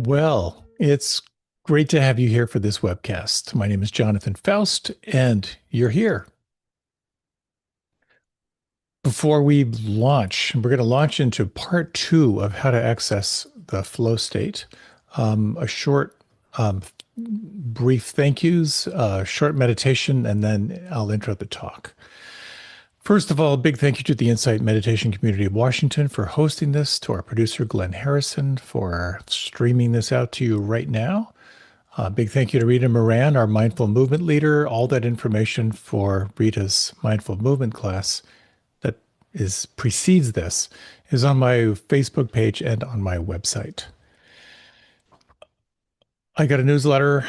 Well, it's great to have you here for this webcast. My name is Jonathan Foust, and you're here. Before we launch, we're going to launch into part two of how to access the flow state. A short, brief thank yous, short meditation, and then I'll intro the talk. First of all, a big thank you to the Insight Meditation Community of Washington for hosting this, to our producer, Glenn Harrison, for streaming this out to you right now. Big thank you to Rita Moran, our mindful movement leader. All that information for Rita's mindful movement class that precedes this is on my Facebook page and on my website. I got a newsletter.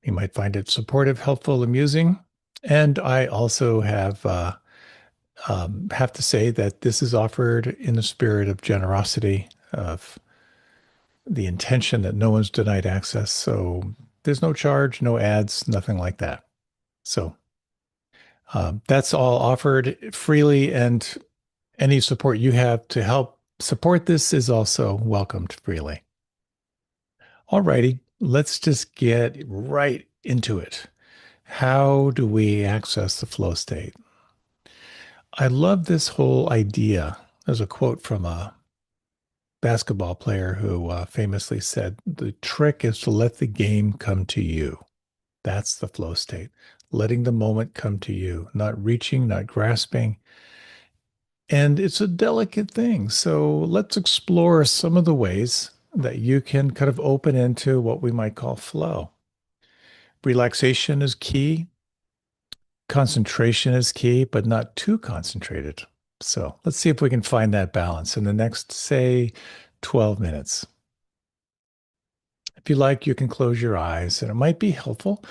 You might find it supportive, helpful, amusing. And I also have to say that this is offered in the spirit of generosity, of the intention that no one's denied access. So there's no charge, no ads, nothing like that. So that's all offered freely, and any support you have to help support this is also welcomed freely. All righty, let's just get right into it. How do we access the flow state? I love this whole idea. There's a quote from a basketball player who famously said, "The trick is to let the game come to you." That's the flow state, letting the moment come to you, not reaching, not grasping. And it's a delicate thing. So let's explore some of the ways that you can kind of open into what we might call flow. Relaxation is key. Concentration is key, but not too concentrated. So let's see if we can find that balance in the next, say, 12 minutes. If you like, you can close your eyes, and it might be helpful.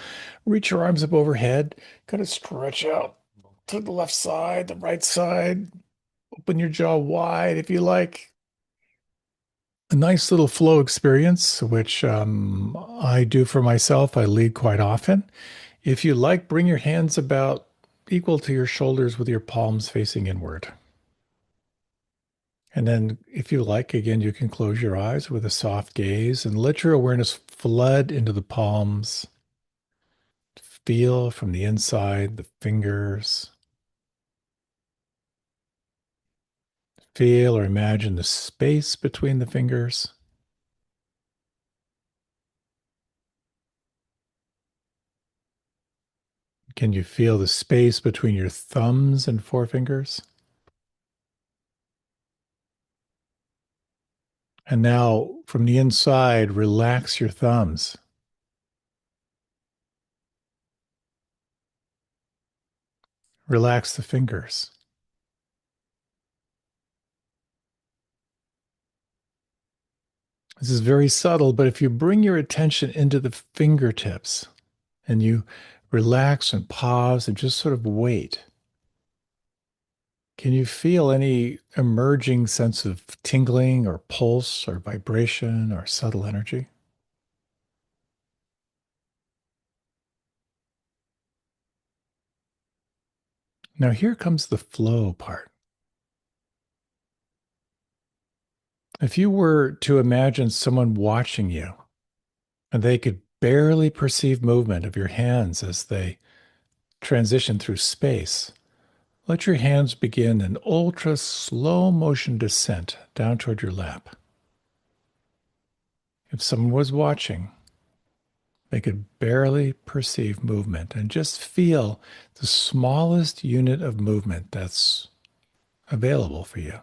Reach your arms up overhead, kind of stretch out to the left side, the right side. Open your jaw wide if you like. A nice little flow experience, which I do for myself. I lead quite often. If you like, bring your hands about equal to your shoulders with your palms facing inward. And then, if you like, again, you can close your eyes with a soft gaze and let your awareness flood into the palms. Feel from the inside the fingers. Feel or imagine the space between the fingers. Can you feel the space between your thumbs and forefingers? And now, from the inside, relax your thumbs. Relax the fingers. This is very subtle, but if you bring your attention into the fingertips and you relax and pause and just sort of wait, can you feel any emerging sense of tingling or pulse or vibration or subtle energy? Now, here comes the flow part. If you were to imagine someone watching you and they could barely perceive movement of your hands as they transition through space, let your hands begin an ultra slow motion descent down toward your lap. If someone was watching, they could barely perceive movement and just feel the smallest unit of movement that's available for you.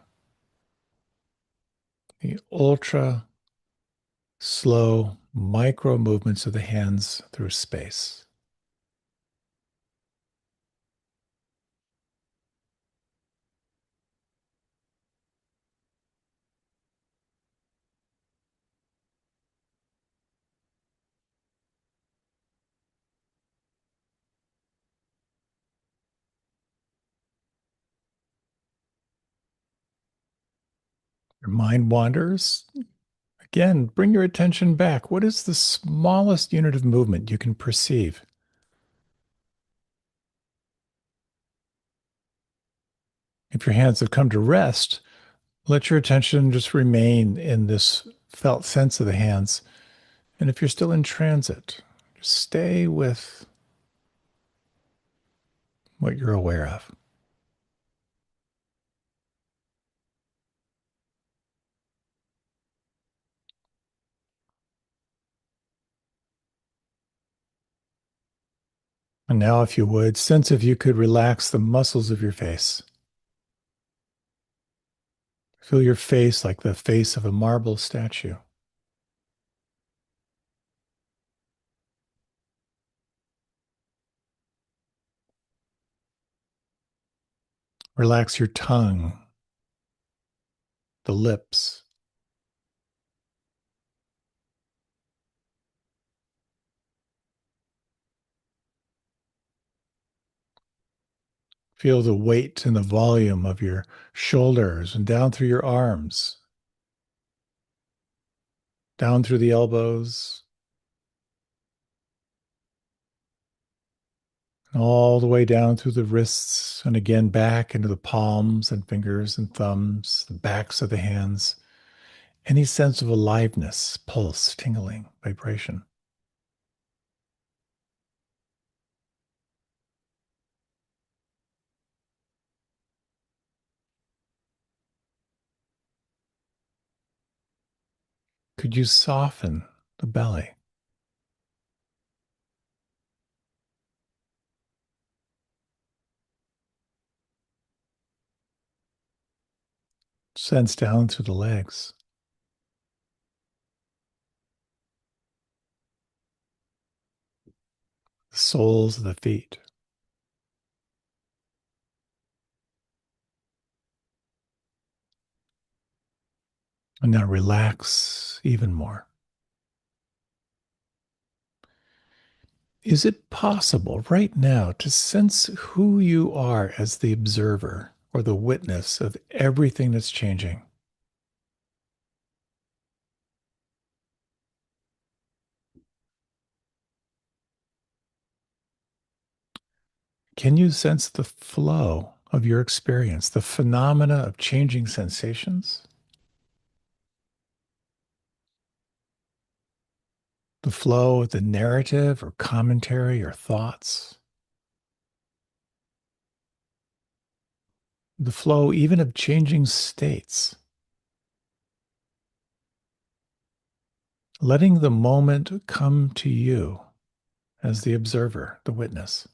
The ultra slow micro movements of the hands through space. Your mind wanders. Again, bring your attention back. What is the smallest unit of movement you can perceive? If your hands have come to rest, let your attention just remain in this felt sense of the hands And if you're still in transit, just stay with what you're aware of. And now, if you would, sense if you could relax the muscles of your face. Feel your face like the face of a marble statue. Relax your tongue, the lips. Feel the weight and the volume of your shoulders and down through your arms, down through the elbows, all the way down through the wrists, and again back into the palms and fingers and thumbs, the backs of the hands. Any sense of aliveness, pulse, tingling, vibration. Could you soften the belly? Sense down through the legs, the soles of the feet. And now relax even more. Is it possible right now to sense who you are as the observer or the witness of everything that's changing? Can you sense the flow of your experience, the phenomena of changing sensations, the flow of the narrative or commentary or thoughts, the flow even of changing states? Letting the moment come to you as the observer, the witness.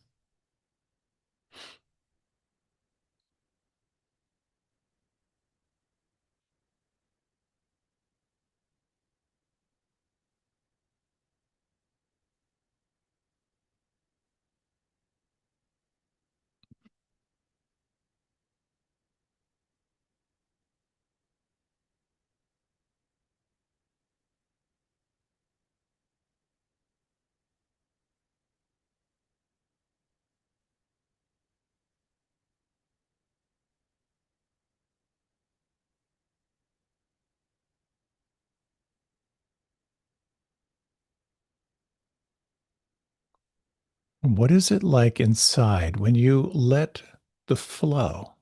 What is it like inside when you let the flow,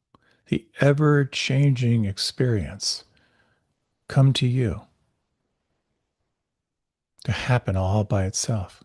the ever changing experience, come to you to happen all by itself?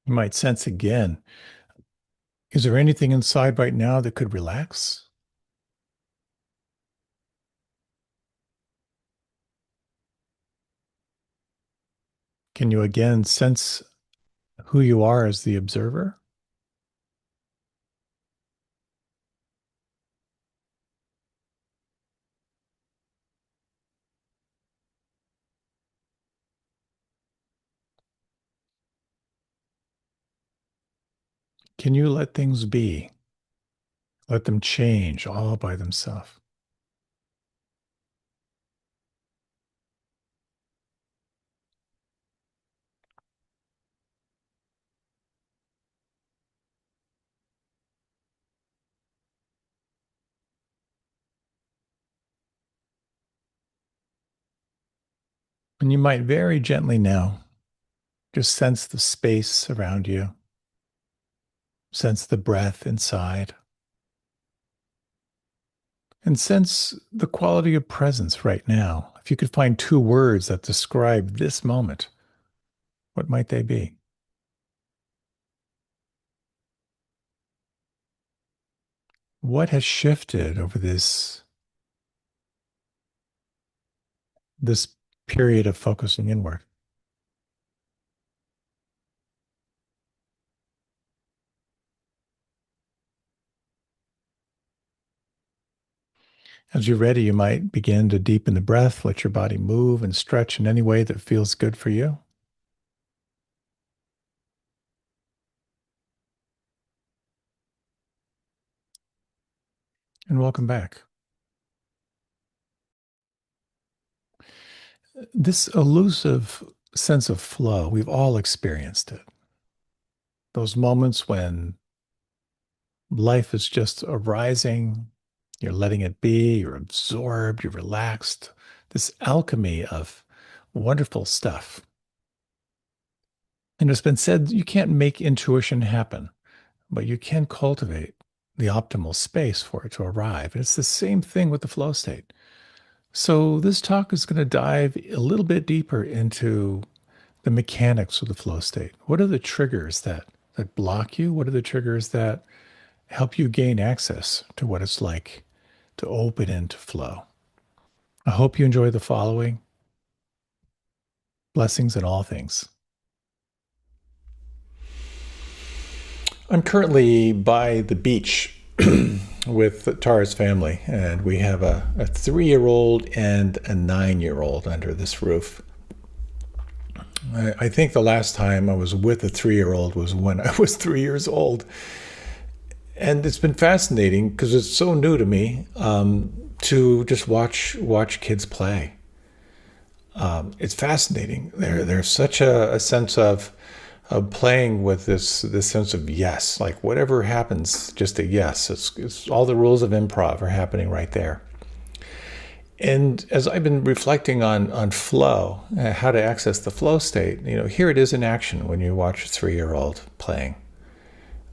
You might sense again, is there anything inside right now that could relax? Can you again sense who you are as the observer? Can you let things be? Let them change all by themselves. And you might very gently now just sense the space around you, sense the breath inside, and sense the quality of presence right now. If you could find two words that describe this moment, what might they be? What has shifted over this period of focusing inward? As you're ready, you might begin to deepen the breath, let your body move and stretch in any way that feels good for you. And welcome back. This elusive sense of flow, we've all experienced it. Those moments when life is just arising, you're letting it be, you're absorbed, you're relaxed. This alchemy of wonderful stuff. And it's been said you can't make intuition happen, but you can cultivate the optimal space for it to arrive. And it's the same thing with the flow state. So, this talk is going to dive a little bit deeper into the mechanics of the flow state. What are the triggers that block you? What are the triggers that help you gain access to what it's like to open into flow? I hope you enjoy the following. Blessings in all things. I'm currently by the beach with Tara's family, and we have a 3-year-old and a 9-year-old under this roof. I think the last time I was with a 3-year-old was when I was 3 years old. And it's been fascinating because it's so new to me to just watch kids play. It's fascinating. There's such a sense of playing with this sense of yes, like whatever happens, just a yes. It's all the rules of improv are happening right there. And as I've been reflecting on flow, how to access the flow state, here it is in action when you watch a 3-year-old playing.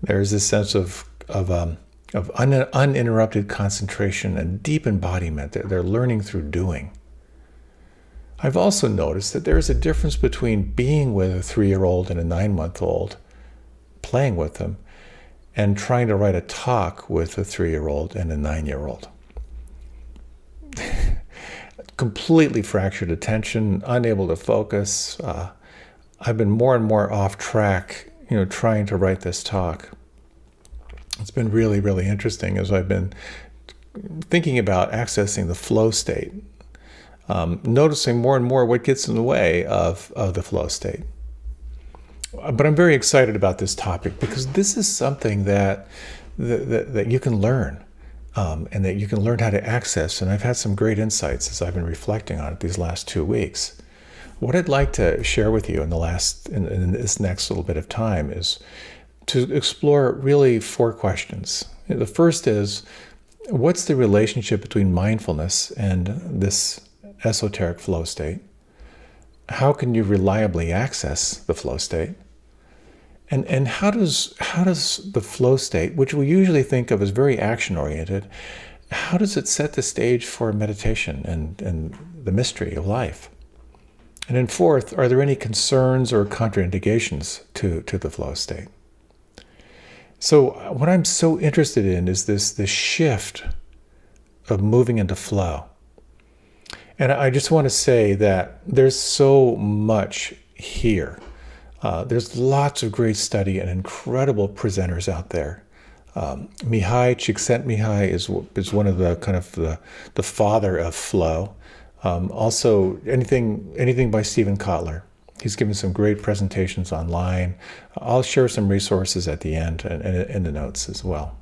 There's this sense of uninterrupted concentration and deep embodiment. They're learning through doing. I've also noticed that there's a difference between being with a 3-year-old and a 9-month-old, playing with them, and trying to write a talk with a 3-year-old and a 9-year-old. Completely fractured attention, unable to focus. I've been more and more off track, trying to write this talk. It's been really, really interesting as I've been thinking about accessing the flow state, noticing more and more what gets in the way of the flow state. But I'm very excited about this topic because this is something that you can learn. And that you can learn how to access. And I've had some great insights as I've been reflecting on it these last 2 weeks. What I'd like to share with you in this next little bit of time is to explore really 4 questions. The first is, what's the relationship between mindfulness and this esoteric flow state? How can you reliably access the flow state? And how does the flow state, which we usually think of as very action-oriented, how does it set the stage for meditation and the mystery of life? And then fourth, are there any concerns or contraindications to the flow state? So what I'm so interested in is this shift of moving into flow. And I just want to say that there's so much here. There's lots of great study and incredible presenters out there. Mihai Csikszentmihalyi is one of the kind of the father of flow. Also, anything by Stephen Kotler. He's given some great presentations online. I'll share some resources at the end and in the notes as well.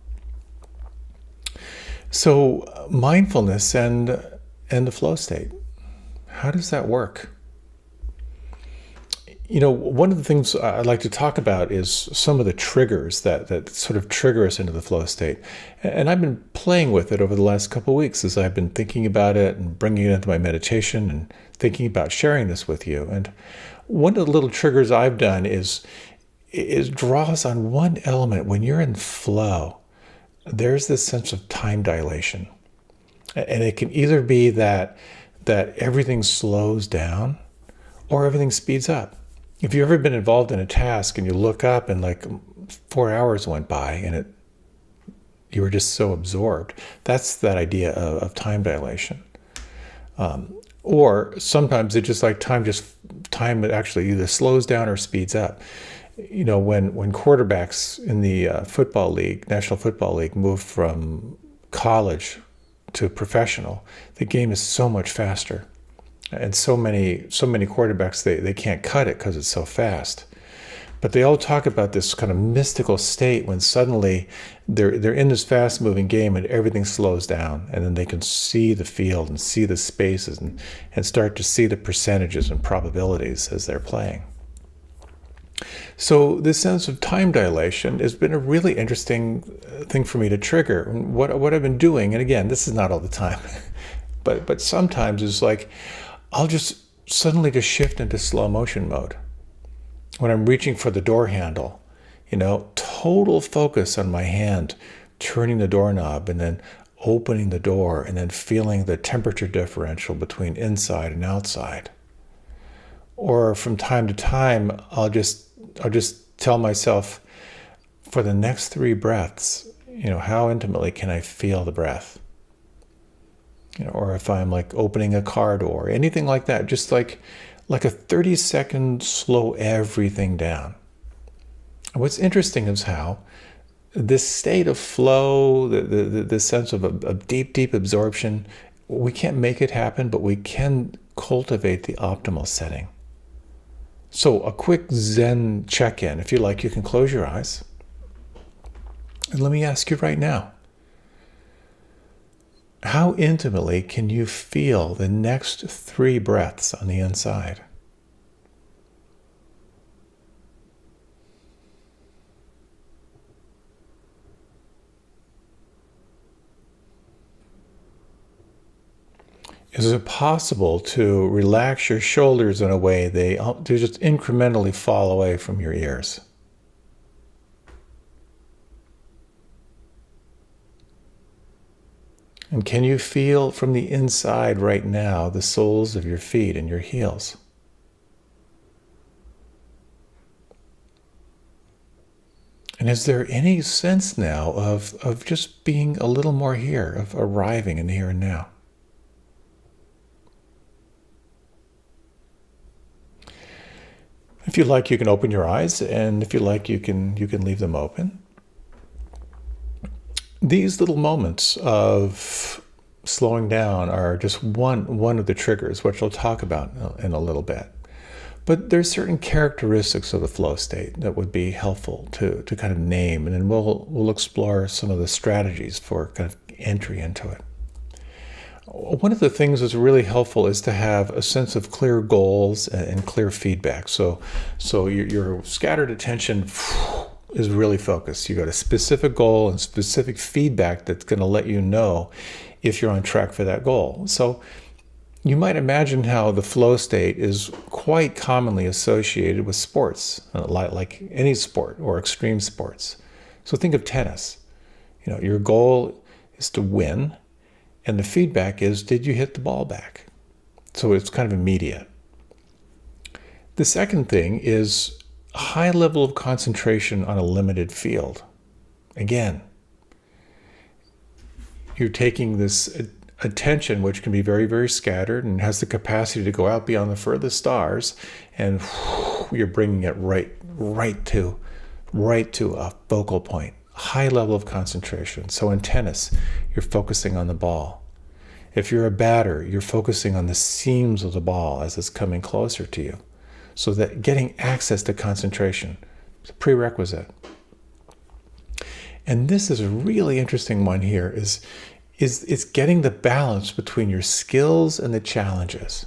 So mindfulness and the flow state, how does that work? One of the things I'd like to talk about is some of the triggers that sort of trigger us into the flow state. And I've been playing with it over the last couple of weeks as I've been thinking about it and bringing it into my meditation and thinking about sharing this with you. And one of the little triggers I've done is draws on one element. When you're in flow, there's this sense of time dilation. And it can either be that everything slows down or everything speeds up. If you've ever been involved in a task and you look up and like 4 hours went by and you were just so absorbed, that's that idea of time dilation. Or sometimes it's just like time actually either slows down or speeds up. When quarterbacks in the National Football League, move from college to professional, the game is so much faster. And so many quarterbacks, they can't cut it because it's so fast. But they all talk about this kind of mystical state when suddenly they're in this fast-moving game and everything slows down, and then they can see the field and see the spaces and start to see the percentages and probabilities as they're playing. So this sense of time dilation has been a really interesting thing for me to trigger. What I've been doing, and again, this is not all the time, but sometimes it's like I'll just suddenly just shift into slow motion mode. When I'm reaching for the door handle, total focus on my hand, turning the doorknob and then opening the door and then feeling the temperature differential between inside and outside. Or from time to time, I'll just tell myself, for the next 3 breaths, how intimately can I feel the breath? Or if I'm like opening a car door, anything like that, just like a 30-second slow everything down. And what's interesting is how this state of flow, the sense of deep absorption, we can't make it happen, but we can cultivate the optimal setting. So a quick Zen check-in. If you like, you can close your eyes. And let me ask you right now, how intimately can you feel the next 3 breaths on the inside? Is it possible to relax your shoulders in a way they just incrementally fall away from your ears? And can you feel from the inside right now the soles of your feet and your heels? And is there any sense now of just being a little more here, of arriving in the here and now? If you like, you can open your eyes, and if you like, you can leave them open. These little moments of slowing down are just one of the triggers, which I'll talk about in a little bit. But there's certain characteristics of the flow state that would be helpful to kind of name, and then we'll explore some of the strategies for kind of entry into it. One of the things that's really helpful is to have a sense of clear goals and clear feedback. So your scattered attention is really focused. You got a specific goal and specific feedback that's going to let you know if you're on track for that goal. So you might imagine how the flow state is quite commonly associated with sports, like any sport or extreme sports. So think of tennis. Your goal is to win, and the feedback is, did you hit the ball back? So it's kind of immediate. The second thing is a high level of concentration on a limited field. Again, you're taking this attention, which can be very, very scattered and has the capacity to go out beyond the furthest stars, and you're bringing it right to a focal point, high level of concentration. So in tennis, you're focusing on the ball. If you're a batter, you're focusing on the seams of the ball as it's coming closer to you. So that getting access to concentration is a prerequisite. And this is a really interesting one here, is getting the balance between your skills and the challenges.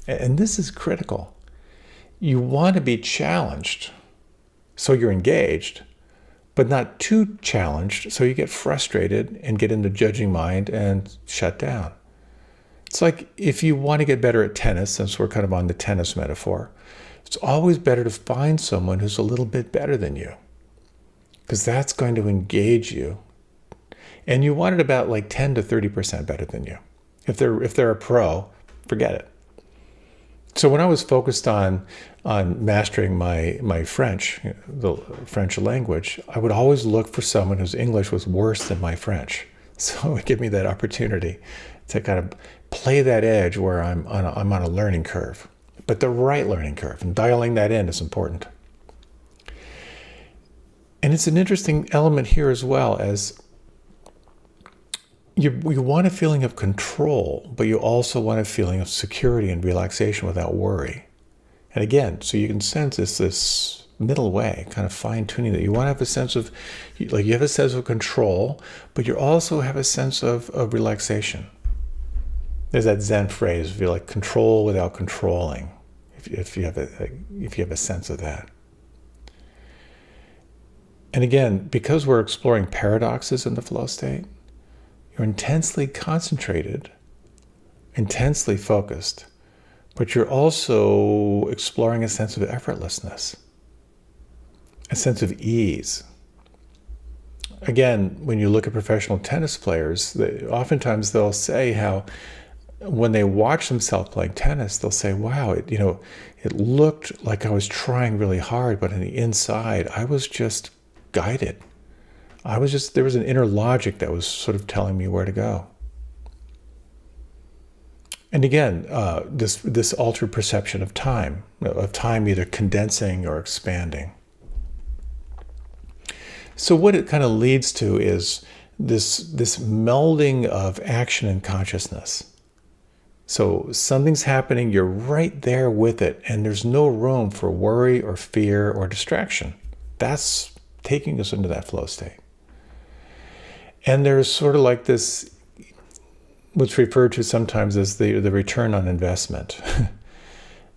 And this is critical. You want to be challenged, so you're engaged, but not too challenged, so you get frustrated and get into judging mind and shut down. It's like if you want to get better at tennis, since we're kind of on the tennis metaphor, it's always better to find someone who's a little bit better than you, because that's going to engage you. And you want it about like 10 to 30% better than you. If they're a pro, forget it. So when I was focused on mastering my French, the French language, I would always look for someone whose English was worse than my French. So it would give me that opportunity to kind of play that edge where I'm on a learning curve, but the right learning curve, and dialing that in is important. And it's an interesting element here as well, as you want a feeling of control, but you also want a feeling of security and relaxation without worry. And again, so you can sense this middle way, kind of fine-tuning that you want to have a sense of, like you have a sense of control, but you also have a sense of relaxation. There's that Zen phrase, if you like control without controlling, if you have a sense of that. And again, because we're exploring paradoxes in the flow state, you're intensely concentrated, intensely focused, but you're also exploring a sense of effortlessness, a sense of ease. Again, when you look at professional tennis players, oftentimes they'll say how when they watch themselves playing tennis, they'll say, wow, it looked like I was trying really hard, but on the inside, I was just guided. There was an inner logic that was sort of telling me where to go. And again, this altered perception of time either condensing or expanding. So what it kind of leads to is this melding of action and consciousness. So something's happening, you're right there with it, and there's no room for worry or fear or distraction. That's taking us into that flow state. And there's sort of like this, what's referred to sometimes as the return on investment.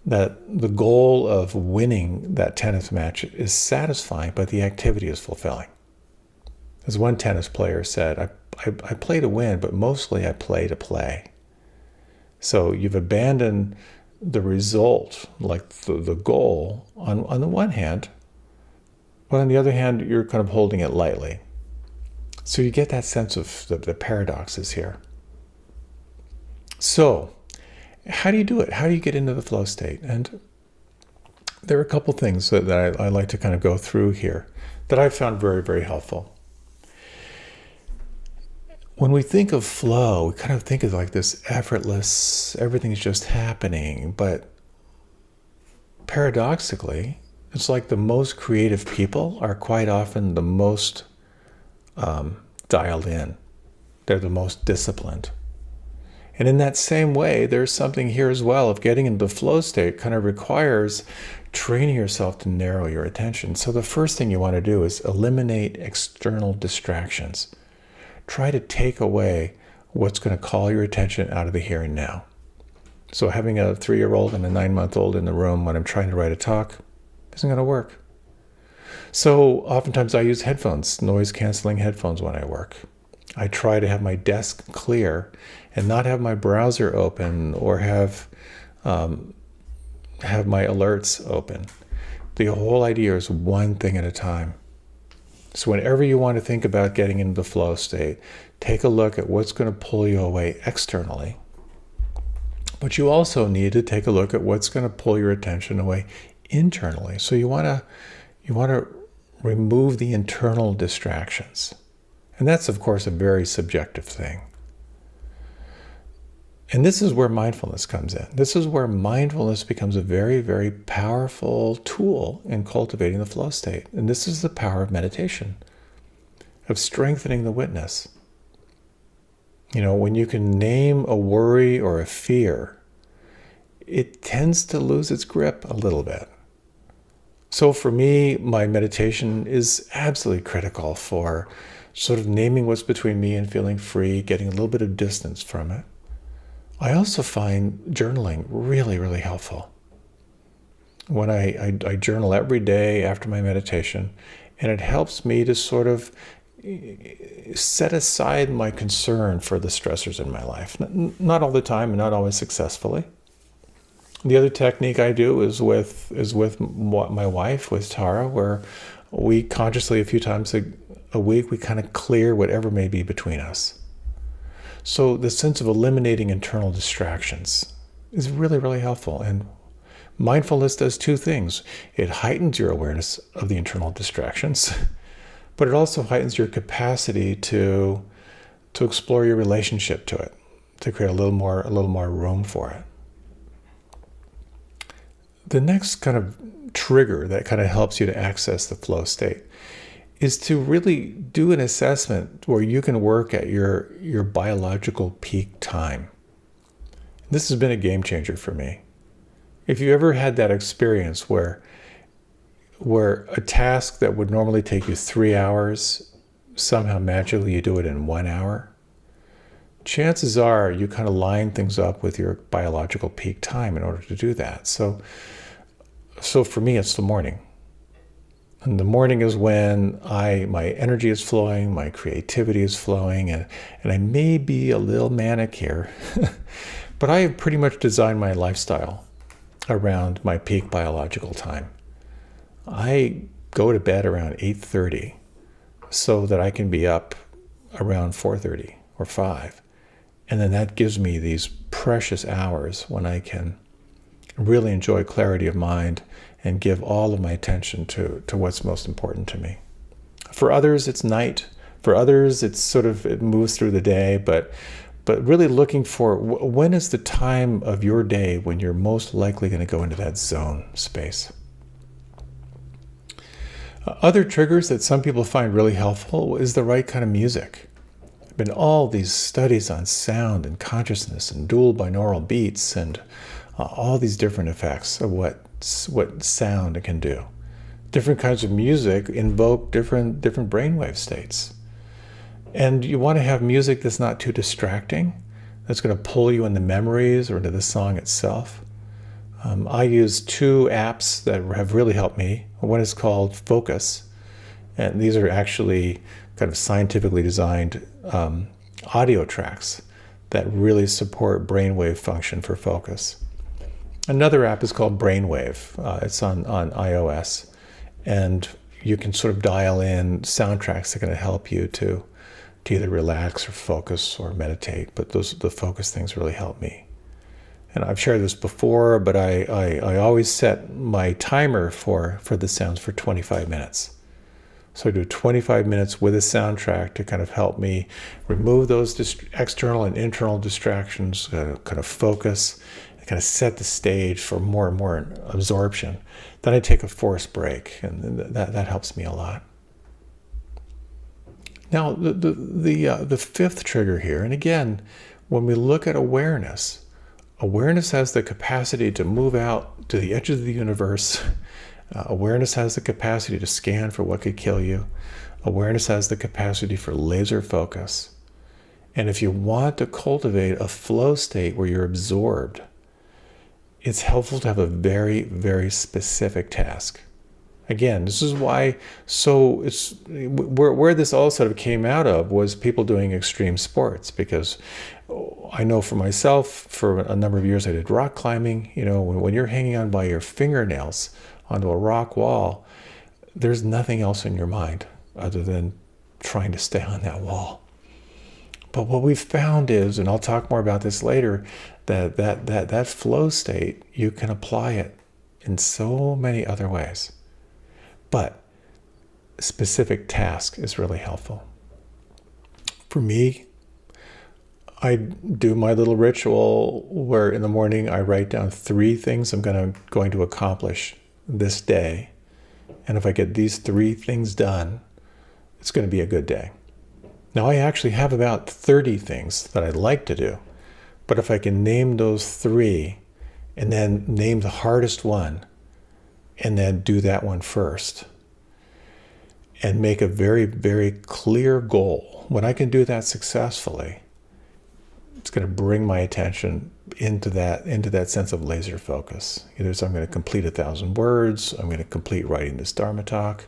That the goal of winning that tennis match is satisfying, but the activity is fulfilling. As one tennis player said, I play to win, but mostly I play to play. So you've abandoned the result, like the goal, on the one hand, but on the other hand, you're kind of holding it lightly. So you get that sense of the paradoxes here. So how do you do it? How do you get into the flow state? And there are a couple things that I like to kind of go through here that I've found very, very helpful. When we think of flow, we kind of think of like this effortless, everything's just happening. But paradoxically, it's like the most creative people are quite often the most dialed in. They're the most disciplined. And in that same way, there's something here as well of getting into the flow state kind of requires training yourself to narrow your attention. So the first thing you want to do is eliminate external distractions. Try to take away what's going to call your attention out of the here and now. So having a 3-year-old and a 9-month-old in the room when I'm trying to write a talk isn't going to work. So oftentimes I use headphones, noise-canceling headphones when I work. I try to have my desk clear and not have my browser open or have my alerts open. The whole idea is one thing at a time. So whenever you want to think about getting into the flow state, take a look at what's going to pull you away externally. But you also need to take a look at what's going to pull your attention away internally. So you want to remove the internal distractions. And that's, of course, a very subjective thing. And this is where mindfulness comes in. This is where mindfulness becomes a very, very powerful tool in cultivating the flow state. And this is the power of meditation, of strengthening the witness. When you can name a worry or a fear, it tends to lose its grip a little bit. So for me, my meditation is absolutely critical for sort of naming what's between me and feeling free, getting a little bit of distance from it. I also find journaling really, really helpful. when I journal every day after my meditation, and it helps me to sort of set aside my concern for the stressors in my life. Not all the time and not always successfully. The other technique I do is with my wife, with Tara, where we consciously a few times a week we kind of clear whatever may be between us. So the sense of eliminating internal distractions is really, really helpful. And mindfulness does two things. It heightens your awareness of the internal distractions, but it also heightens your capacity to explore your relationship to it, to create a little more room for it. The next kind of trigger that kind of helps you to access the flow state is to really do an assessment where you can work at your biological peak time. This has been a game changer for me. If you ever had that experience where a task that would normally take you 3 hours, somehow magically you do it in 1 hour, chances are you kind of line things up with your biological peak time in order to do that. So for me, it's the morning. And the morning is when my energy is flowing, my creativity is flowing, and I may be a little manic here, but I have pretty much designed my lifestyle around my peak biological time. I go to bed around 8:30 so that I can be up around 4:30 or 5. And then that gives me these precious hours when I can really enjoy clarity of mind and give all of my attention to what's most important to me. For others, it's night. For others, it moves through the day, but really looking for when is the time of your day when you're most likely going to go into that zone space. Other triggers that some people find really helpful is the right kind of music. There have been all these studies on sound and consciousness and dual binaural beats and all these different effects of what sound can do. Different kinds of music invoke different brainwave states. And you want to have music that's not too distracting, that's going to pull you into memories or into the song itself. I use 2 apps that have really helped me. One is called Focus, and these are actually kind of scientifically designed audio tracks that really support brainwave function for focus. Another app is called Brainwave. It's on iOS, and you can sort of dial in soundtracks that are going to help you to either relax or focus or meditate. But the focus things really help me. And I've shared this before, but I always set my timer for the sounds for 25 minutes. So I do 25 minutes with a soundtrack to kind of help me remove those external and internal distractions, kind of focus, kind of set the stage for more and more absorption. Then I take a forced break, and that helps me a lot. Now, the fifth trigger here, and again, when we look at awareness has the capacity to move out to the edge of the universe. Awareness has the capacity to scan for what could kill you. Awareness has the capacity for laser focus. And if you want to cultivate a flow state where you're absorbed, it's helpful to have a very, very specific task. Again, this is why, so it's where this all sort of came out of was people doing extreme sports, because I know for myself, for a number of years I did rock climbing. You know, when you're hanging on by your fingernails onto a rock wall, there's nothing else in your mind other than trying to stay on that wall. But what we've found is, and I'll talk more about this later, that flow state, you can apply it in so many other ways. But a specific task is really helpful. For me, I do my little ritual where in the morning I write down 3 things I'm going to accomplish this day. And if I get these 3 things done, it's going to be a good day. Now, I actually have about 30 things that I'd like to do. But if I can name those 3 and then name the hardest one and then do that one first and make a very, very clear goal, when I can do that successfully, It's going to bring my attention into that sense of laser focus. Either so I'm going to complete 1,000 words, I'm going to complete writing this Dharma talk.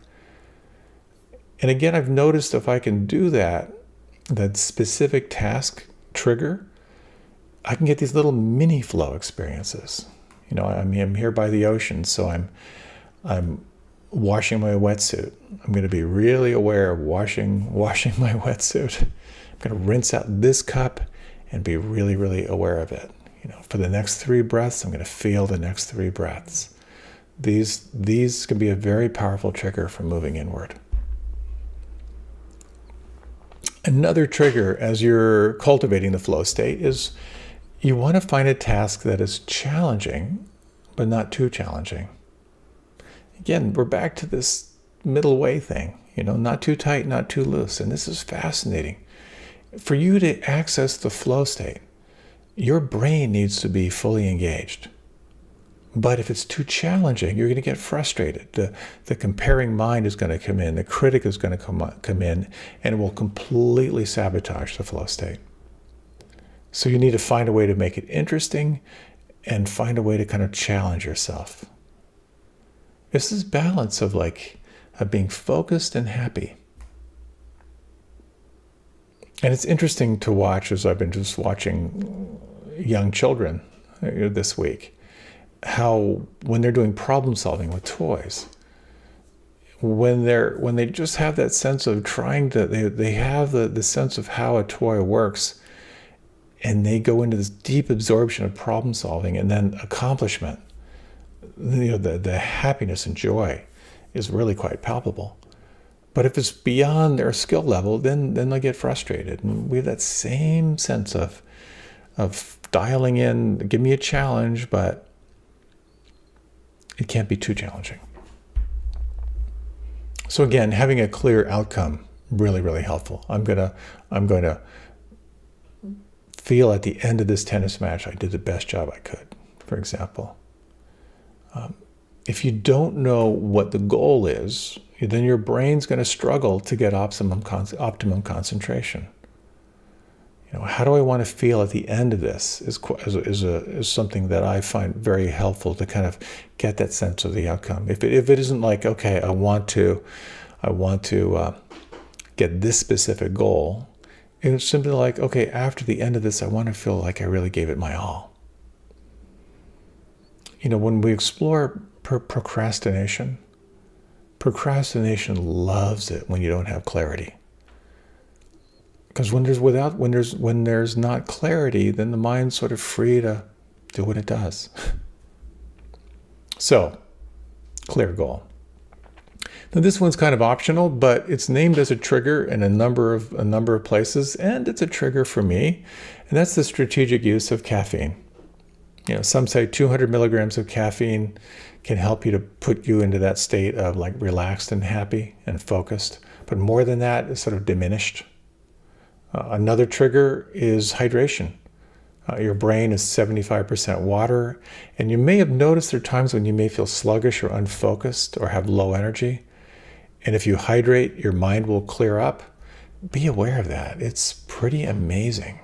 And again, I've noticed if I can do that specific task trigger, I can get these little mini flow experiences. I'm here by the ocean, so I'm washing my wetsuit. I'm going to be really aware of washing my wetsuit. I'm going to rinse out this cup and be really, really aware of it. For the next 3 breaths, I'm going to feel the next 3 breaths. These can be a very powerful trigger for moving inward. Another trigger as you're cultivating the flow state is you want to find a task that is challenging, but not too challenging. Again, we're back to this middle way thing, not too tight, not too loose. And this is fascinating. For you to access the flow state, your brain needs to be fully engaged. But if it's too challenging, you're going to get frustrated. The comparing mind is going to come in. The critic is going to come in, and it will completely sabotage the flow state. So you need to find a way to make it interesting and find a way to kind of challenge yourself. It's this balance of being focused and happy. And it's interesting to watch, as I've been just watching young children this week, how when they're doing problem solving with toys, when they just have that sense of trying to, they have the sense of how a toy works, and they go into this deep absorption of problem solving and then accomplishment. The happiness and joy is really quite palpable. But if it's beyond their skill level, then they get frustrated. And we have that same sense of dialing in, give me a challenge, but it can't be too challenging. So again, having a clear outcome, really, really helpful. I'm going to feel at the end of this tennis match, I did the best job I could, for example. If you don't know what the goal is, then your brain's going to struggle to get optimum concentration. How do I want to feel at the end of this is something that I find very helpful to kind of get that sense of the outcome. If it isn't like, okay, I want to get this specific goal, it's simply like, okay, after the end of this, I want to feel like I really gave it my all. When we explore procrastination loves it when you don't have clarity. Because when there's not clarity, then the mind's sort of free to do what it does. So, clear goal. Now this one's kind of optional, but it's named as a trigger in a number of places, and it's a trigger for me, and that's the strategic use of caffeine. Some say 200 milligrams of caffeine can help you to put you into that state of relaxed and happy and focused, but more than that is sort of diminished. Another trigger is hydration. Your brain is 75% water, and you may have noticed there are times when you may feel sluggish or unfocused or have low energy. And if you hydrate, your mind will clear up. Be aware of that. It's pretty amazing.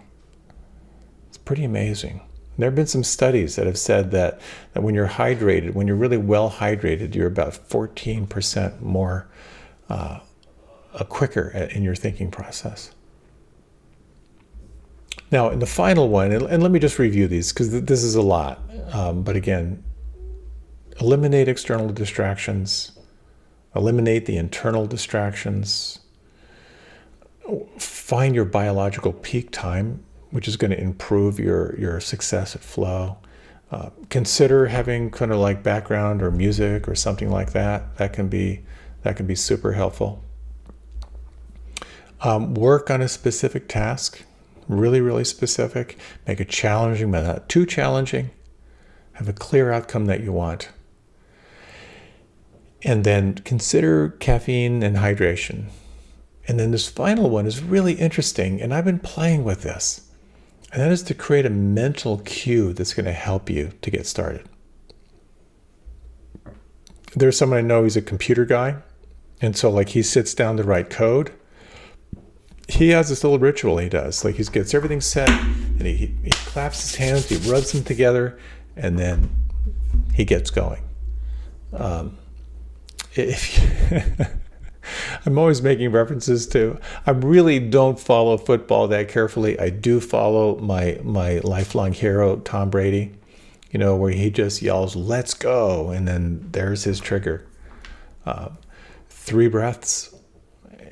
There have been some studies that have said that when you're hydrated, when you're really well hydrated, you're about 14% more quicker in your thinking process. Now, in the final one, and let me just review these because this is a lot. But again, eliminate external distractions, eliminate the internal distractions, find your biological peak time, which is going to improve your success at flow. Consider having kind of background or music or something like that. That can be super helpful. Work on a specific task. Really, really specific. Make it challenging, but not too challenging. Have a clear outcome that you want. And then consider caffeine and hydration. And then this final one is really interesting, and I've been playing with this. And that is to create a mental cue that's going to help you to get started. There's someone I know, he's a computer guy. And so he sits down to write code. he has this little ritual he does. Like he gets everything set, and he claps his hands, he rubs them together, and then he gets going. If I'm always making references to, I really don't follow football that carefully. I do follow my lifelong hero, Tom Brady, where he just yells, "Let's go," and then there's his trigger. 3 breaths.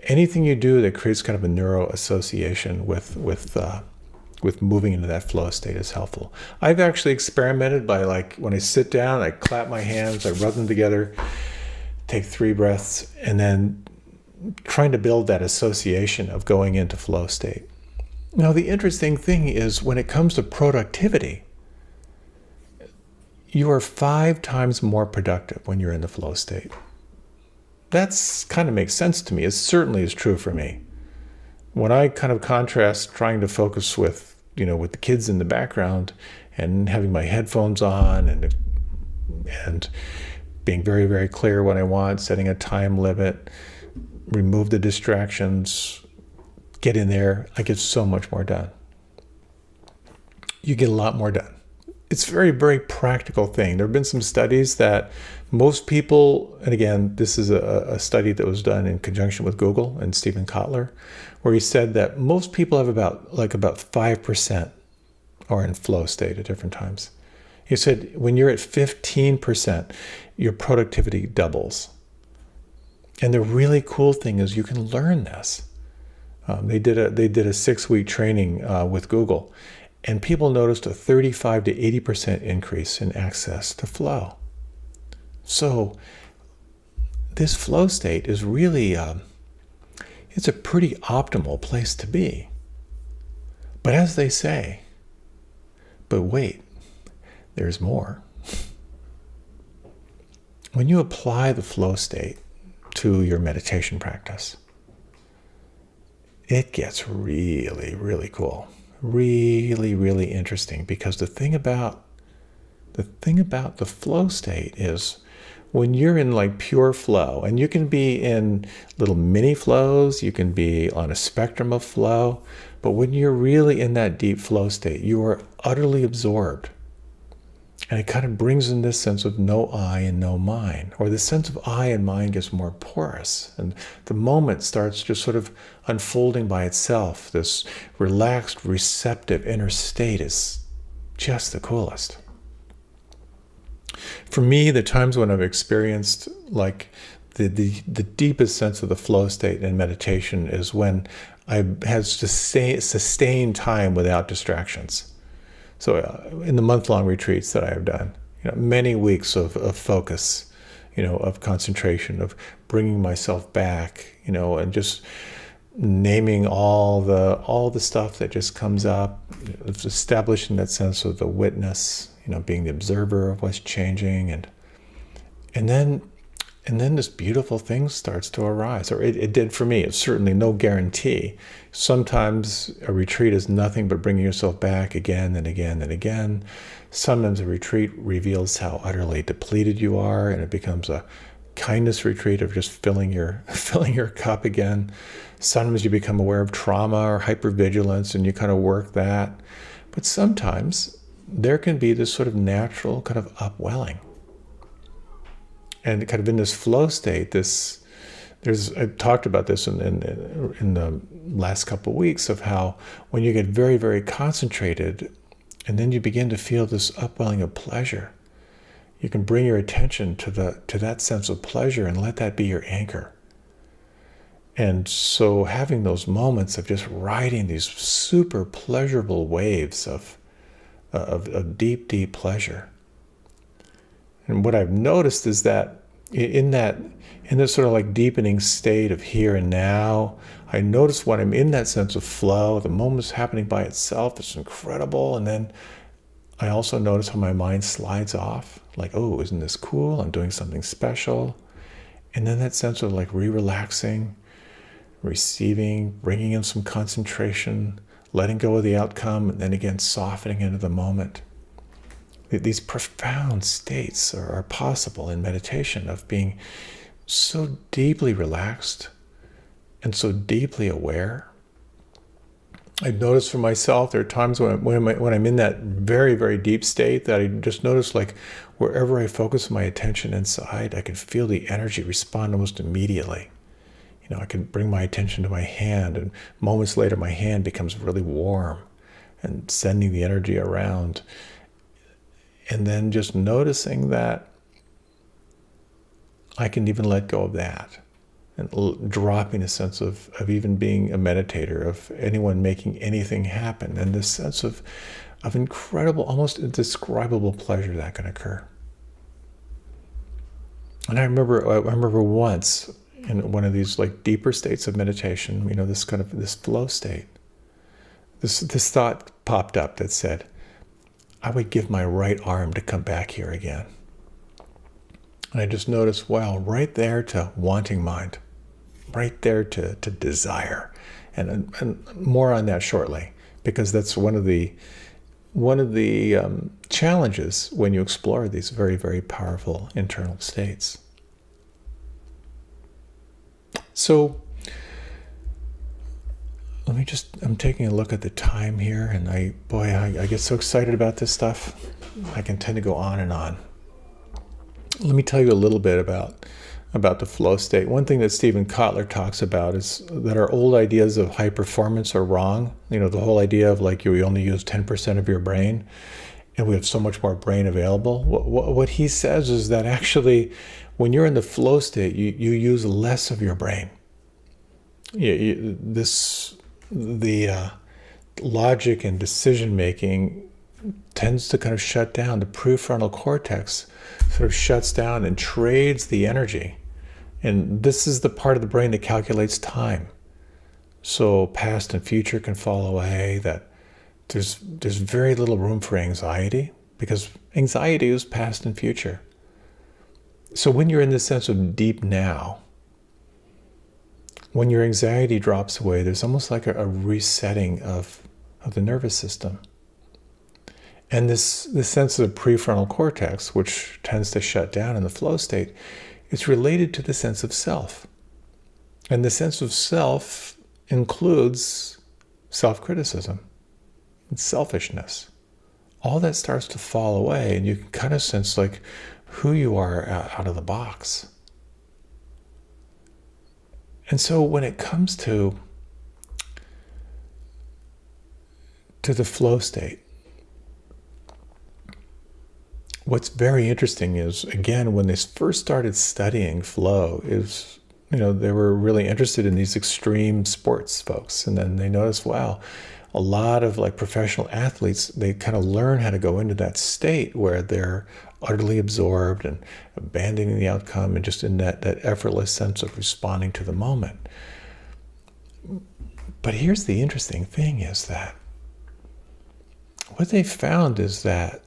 Anything you do that creates kind of a neuro association with moving into that flow state is helpful. I've actually experimented by, like, when I sit down, I clap my hands, I rub them together, take 3 breaths, and then trying to build that association of going into flow state. Now, the interesting thing is when it comes to productivity, you are 5 times more productive when you're in the flow state. That's kind of makes sense to me. It certainly is true for me. When I kind of contrast trying to focus with the kids in the background and having my headphones on and being very, very clear what I want, setting a time limit, remove the distractions, get in there, I get so much more done. You get a lot more done. It's a very, very practical thing. There have been some studies that most people, and again, this is a study that was done in conjunction with Google and Stephen Kotler, where he said that most people have about 5% are in flow state at different times. He said when you're at 15%, your productivity doubles. And the really cool thing is you can learn this. They did a 6-week training with Google, and people noticed a 35 to 80% increase in access to flow. So this flow state is really, it's a pretty optimal place to be. But as they say, but wait, there's more. When you apply the flow state to your meditation practice, it gets really, really cool. Really, really interesting, because the thing about the flow state is when you're in like pure flow, and you can be in little mini flows, you can be on a spectrum of flow, but when you're really in that deep flow state, you are utterly absorbed. And it kind of brings in this sense of no I and no mine, or the sense of I and mine gets more porous, and the moment starts just sort of unfolding by itself. This relaxed, receptive inner state is just the coolest. For me, the times when I've experienced like the deepest sense of the flow state in meditation is when I had sustained time without distractions. So in the month-long retreats that I have done, many weeks of focus, of concentration, of bringing myself back, and just naming all the stuff that just comes up, establishing that sense of the witness, being the observer of what's changing, and then this beautiful thing starts to arise, or it did for me. It's certainly no guarantee. Sometimes a retreat is nothing but bringing yourself back again and again and again. Sometimes a retreat reveals how utterly depleted you are, and it becomes a kindness retreat of just filling your cup again. Sometimes you become aware of trauma or hypervigilance, and you kind of work that. But sometimes there can be this sort of natural kind of upwelling. And kind of in this flow state, I talked about this in the last couple of weeks, of how when you get very, very concentrated, and then you begin to feel this upwelling of pleasure, you can bring your attention to that sense of pleasure and let that be your anchor. And so having those moments of just riding these super pleasurable waves of deep, deep pleasure. And what I've noticed is that in this sort of like deepening state of here and now, I notice when I'm in that sense of flow, the moment's happening by itself, it's incredible. And then I also notice how my mind slides off, like, oh, isn't this cool? I'm doing something special. And then that sense of like relaxing, receiving, bringing in some concentration, letting go of the outcome, and then again softening into the moment. These profound states are possible in meditation, of being so deeply relaxed and so deeply aware I've noticed for myself, there are times when I'm in that very, very deep state that I just notice, like, wherever I focus my attention inside, I can feel the energy respond almost immediately. I can bring my attention to my hand, and moments later, my hand becomes really warm and sending the energy around. And then just noticing that I can even let go of that, and dropping a sense of even being a meditator, of anyone making anything happen, and this sense of incredible, almost indescribable pleasure that can occur. And I remember once in one of these like deeper states of meditation, this flow state, this thought popped up that said, I would give my right arm to come back here again. And I just noticed, wow, right there to wanting mind, right there to desire, and more on that shortly, because that's one of the challenges when you explore these very, very powerful internal states. So I'm taking a look at the time here, and I get so excited about this stuff. I can tend to go on and on. Let me tell you a little bit about the flow state. One thing that Stephen Kotler talks about is that our old ideas of high performance are wrong. The whole idea of like you only use 10% of your brain, and we have so much more brain available. What he says is that actually, when you're in the flow state, you use less of your brain. The logic and decision making tends to kind of shut down. The prefrontal cortex sort of shuts down and trades the energy. And this is the part of the brain that calculates time. So past and future can fall away, that there's very little room for anxiety, because anxiety is past and future. So when you're in this sense of deep now, when your anxiety drops away, there's almost like a resetting of the nervous system. And this sense of the prefrontal cortex, which tends to shut down in the flow state, is related to the sense of self. And the sense of self includes self-criticism and selfishness. All that starts to fall away, and you can kind of sense like who you are out of the box. And so when it comes to the flow state, what's very interesting is, again, when they first started studying flow, is they were really interested in these extreme sports folks, and then they noticed, wow, a lot of like professional athletes, they kind of learn how to go into that state where they're utterly absorbed and abandoning the outcome, and just in that effortless sense of responding to the moment. But here's the interesting thing, is that what they found is that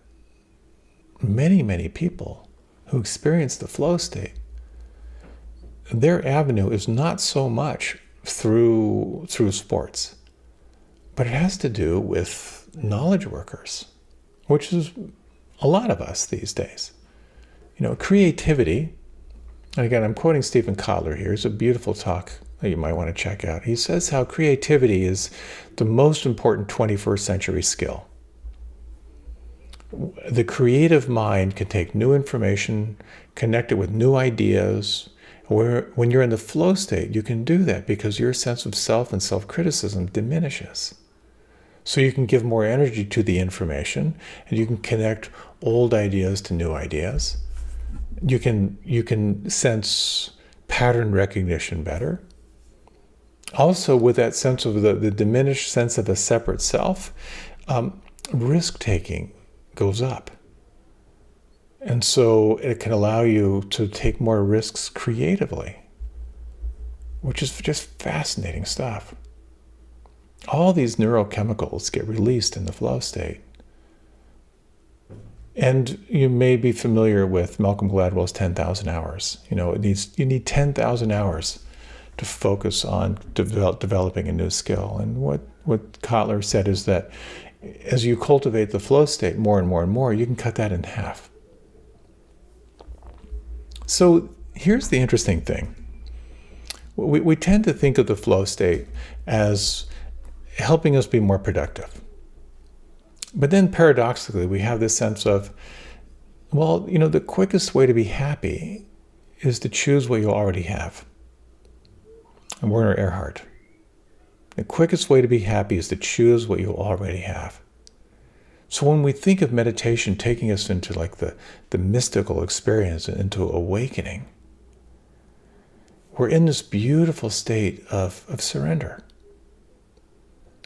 many, many people who experience the flow state, their avenue is not so much through sports, but it has to do with knowledge workers, which is a lot of us these days. Creativity, and again, I'm quoting Stephen Kotler here. It's a beautiful talk that you might want to check out. He says how creativity is the most important 21st century skill. The creative mind can take new information, connect it with new ideas. When you're in the flow state, you can do that because your sense of self and self-criticism diminishes. So you can give more energy to the information, and you can connect old ideas to new ideas. You can sense pattern recognition better. Also, with that sense of the diminished sense of a separate self, risk-taking goes up. And so it can allow you to take more risks creatively, which is just fascinating stuff. All these neurochemicals get released in the flow state. And you may be familiar with Malcolm Gladwell's 10,000 hours. You need 10,000 hours to focus on developing a new skill. And what Kotler said is that as you cultivate the flow state more and more and more, you can cut that in half. So here's the interesting thing. We tend to think of the flow state as helping us be more productive. But then paradoxically, we have this sense of, well, the quickest way to be happy is to choose what you already have. And Werner Erhard. The quickest way to be happy is to choose what you already have. So when we think of meditation taking us into like the mystical experience, into awakening, we're in this beautiful state of surrender.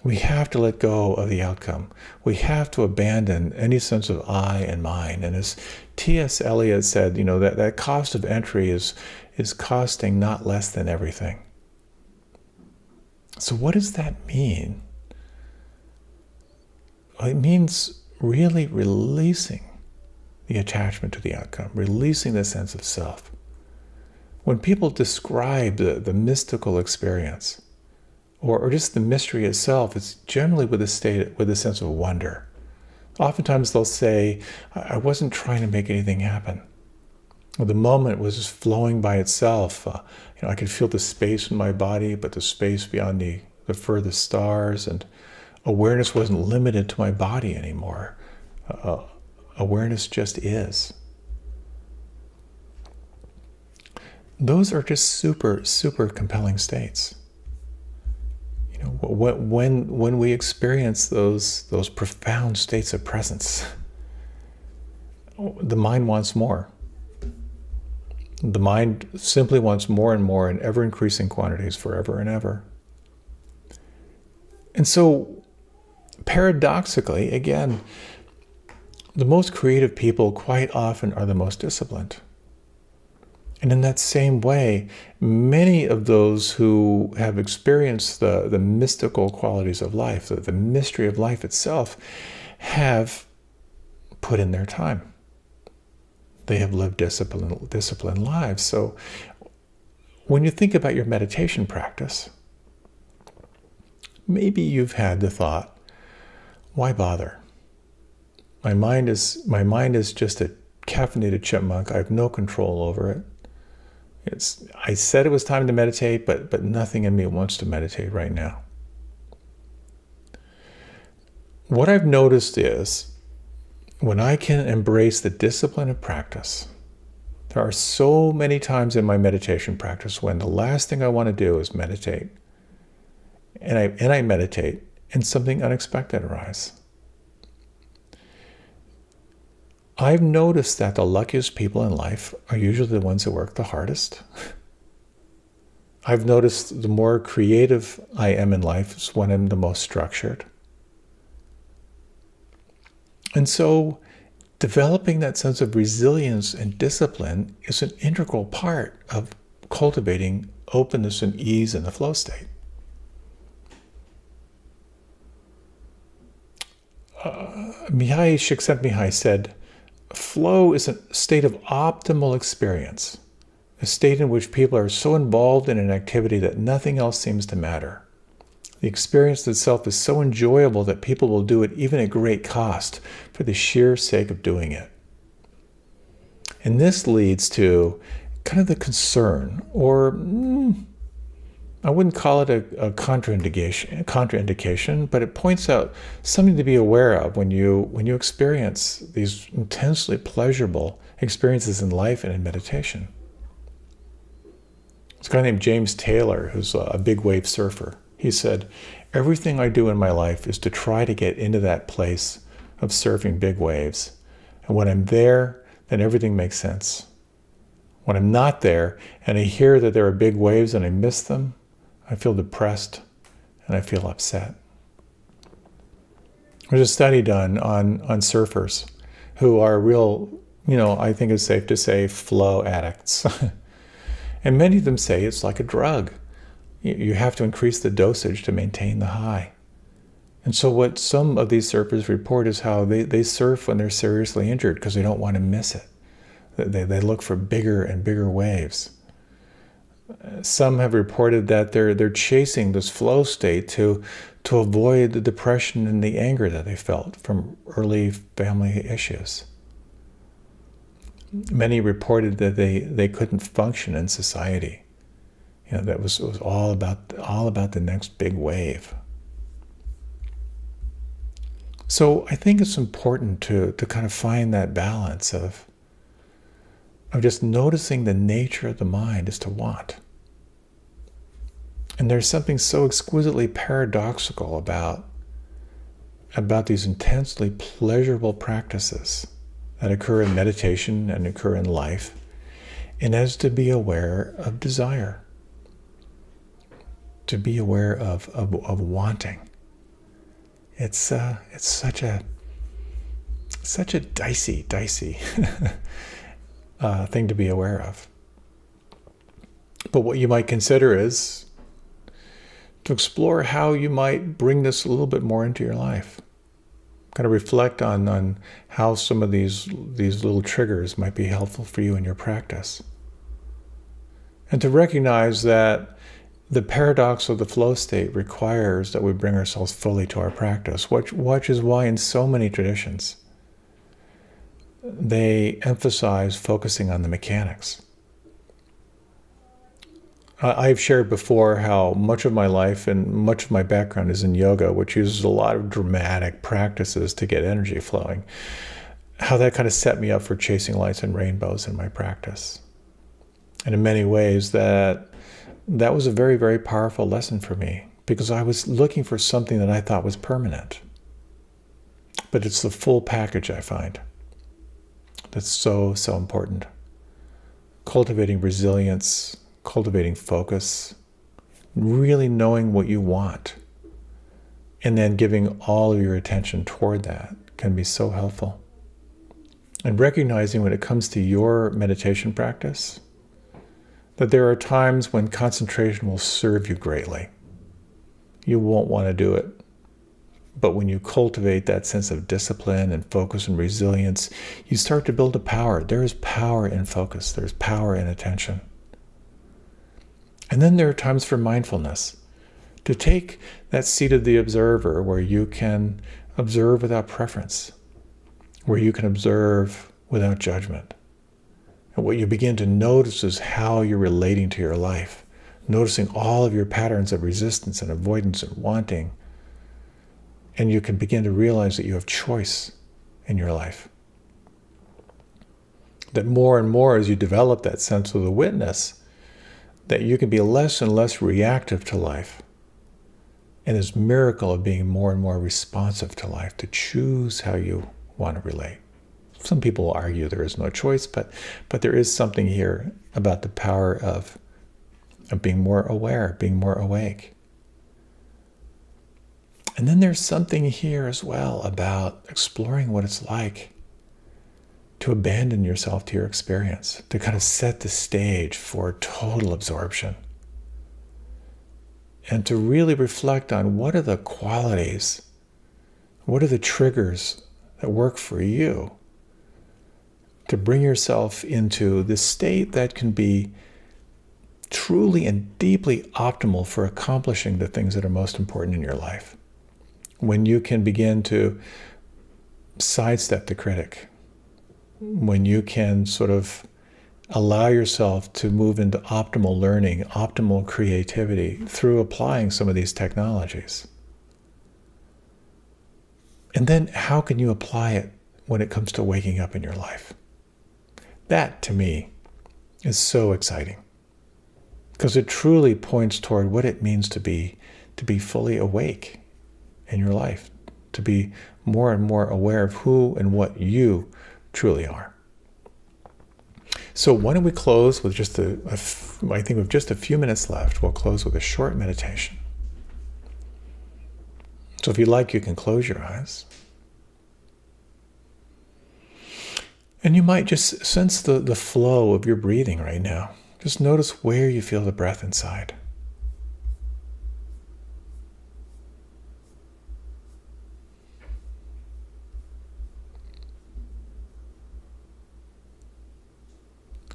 We have to let go of the outcome. We have to abandon any sense of I and mine. And as T.S. Eliot said, that cost of entry is costing not less than everything. So what does that mean? Well, it means really releasing the attachment to the outcome, releasing the sense of self. When people describe the mystical experience, or just the mystery itself, it's generally with a sense of wonder. Oftentimes they'll say, I wasn't trying to make anything happen. Well, the moment was just flowing by itself. I could feel the space in my body, but the space beyond the furthest stars, and awareness wasn't limited to my body anymore. Awareness just is. Those are just super, super compelling states. When we experience those profound states of presence, the mind wants more. The mind simply wants more and more in ever-increasing quantities forever and ever. And so, paradoxically, again, the most creative people quite often are the most disciplined. And in that same way, many of those who have experienced the mystical qualities of life, the mystery of life itself, have put in their time. They have lived disciplined lives. So when you think about your meditation practice, maybe you've had the thought, why bother? My mind is just a caffeinated chipmunk. I have no control over it. I said it was time to meditate, but nothing in me wants to meditate right now. What I've noticed is, when I can embrace the discipline of practice, there are so many times in my meditation practice when the last thing I want to do is meditate. And I meditate, and something unexpected arises. I've noticed that the luckiest people in life are usually the ones that work the hardest. I've noticed the more creative I am in life is when I'm the most structured. And so developing that sense of resilience and discipline is an integral part of cultivating openness and ease in the flow state. Mihai Csikszentmihalyi said, flow is a state of optimal experience, a state in which people are so involved in an activity that nothing else seems to matter. The experience itself is so enjoyable that people will do it even at great cost for the sheer sake of doing it. And this leads to kind of the concern, or I wouldn't call it a contraindication, but it points out something to be aware of when you experience these intensely pleasurable experiences in life and in meditation. There's a guy named James Taylor, who's a big wave surfer. He said, everything I do in my life is to try to get into that place of surfing big waves. And when I'm there, then everything makes sense. When I'm not there, and I hear that there are big waves and I miss them, I feel depressed and I feel upset. There's a study done on surfers who are real, I think it's safe to say, flow addicts. And many of them say it's like a drug. You have to increase the dosage to maintain the high. And so what some of these surfers report is how they surf when they're seriously injured because they don't want to miss it. They look for bigger and bigger waves. Some have reported that they're chasing this flow state to avoid the depression and the anger that they felt from early family issues. Many reported that they couldn't function in society. That was all about the next big wave. So I think it's important to kind of find that balance of just noticing the nature of the mind is to want. And there's something so exquisitely paradoxical about these intensely pleasurable practices that occur in meditation and occur in life, and as to be aware of desire, to be aware of wanting. It's such a dicey thing to be aware of. But what you might consider is to explore how you might bring this a little bit more into your life. Kind of reflect on how some of these little triggers might be helpful for you in your practice. And to recognize that the paradox of the flow state requires that we bring ourselves fully to our practice, which is why in so many traditions, they emphasize focusing on the mechanics. I've shared before how much of my life and much of my background is in yoga, which uses a lot of dramatic practices to get energy flowing. How that kind of set me up for chasing lights and rainbows in my practice. And in many ways, that was a very, very powerful lesson for me, because I was looking for something that I thought was permanent. But it's the full package, I find, that's so, so important. Cultivating resilience, cultivating focus, really knowing what you want, and then giving all of your attention toward that can be so helpful. And recognizing when it comes to your meditation practice, that there are times when concentration will serve you greatly. You won't want to do it. But when you cultivate that sense of discipline and focus and resilience, you start to build a power. There is power in focus. There's power in attention. And then there are times for mindfulness, to take that seat of the observer where you can observe without preference, where you can observe without judgment. And what you begin to notice is how you're relating to your life, noticing all of your patterns of resistance and avoidance and wanting. And you can begin to realize that you have choice in your life. That more and more as you develop that sense of the witness, that you can be less and less reactive to life. And this miracle of being more and more responsive to life, to choose how you want to relate. Some people will argue there is no choice, but there is something here about the power of being more aware, being more awake. And then there's something here as well about exploring what it's like to abandon yourself to your experience, to kind of set the stage for total absorption. And to really reflect on what are the qualities, what are the triggers that work for you to bring yourself into this state that can be truly and deeply optimal for accomplishing the things that are most important in your life. When you can begin to sidestep the critic, when you can sort of allow yourself to move into optimal learning, optimal creativity through applying some of these technologies. And then how can you apply it when it comes to waking up in your life? That, to me, is so exciting, because it truly points toward what it means to be fully awake in your life, to be more and more aware of who and what you truly are. So why don't we close with just I think with just a few minutes left, we'll close with a short meditation. So if you'd like, you can close your eyes. And you might just sense the flow of your breathing right now. Just notice where you feel the breath inside.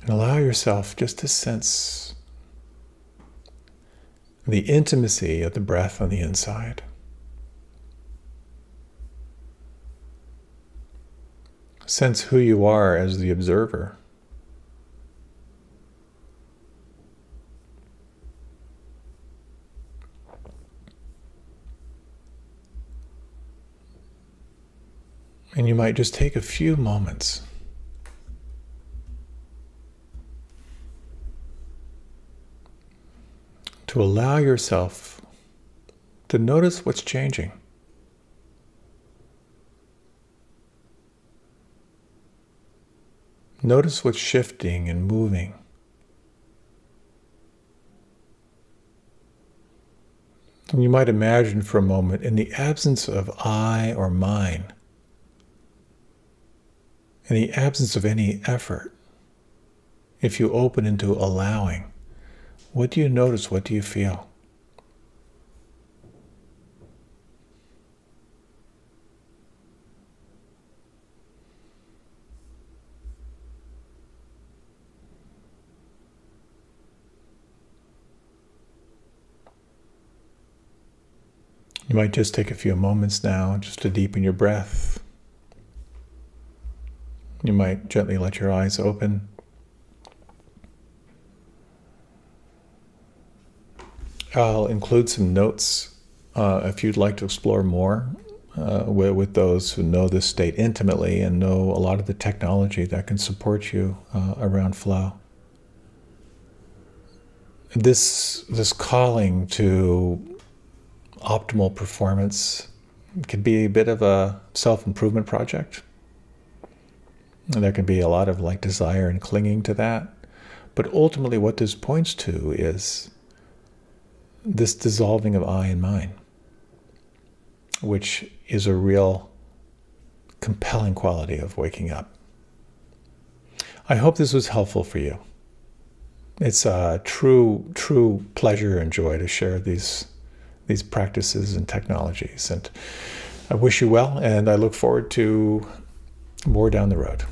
And allow yourself just to sense the intimacy of the breath on the inside. Sense who you are as the observer. And you might just take a few moments to allow yourself to notice what's changing. Notice what's shifting and moving. And you might imagine for a moment, in the absence of I or mine, in the absence of any effort, if you open into allowing, what do you notice? What do you feel? You might just take a few moments now just to deepen your breath. You might gently let your eyes open. I'll include some notes if you'd like to explore more with those who know this state intimately and know a lot of the technology that can support you around flow. This calling to optimal performance can be a bit of a self-improvement project. And there can be a lot of desire and clinging to that. But ultimately what this points to is this dissolving of I and mine, which is a real compelling quality of waking up. I hope this was helpful for you. It's a true pleasure and joy to share these practices and technologies. And I wish you well, and I look forward to more down the road.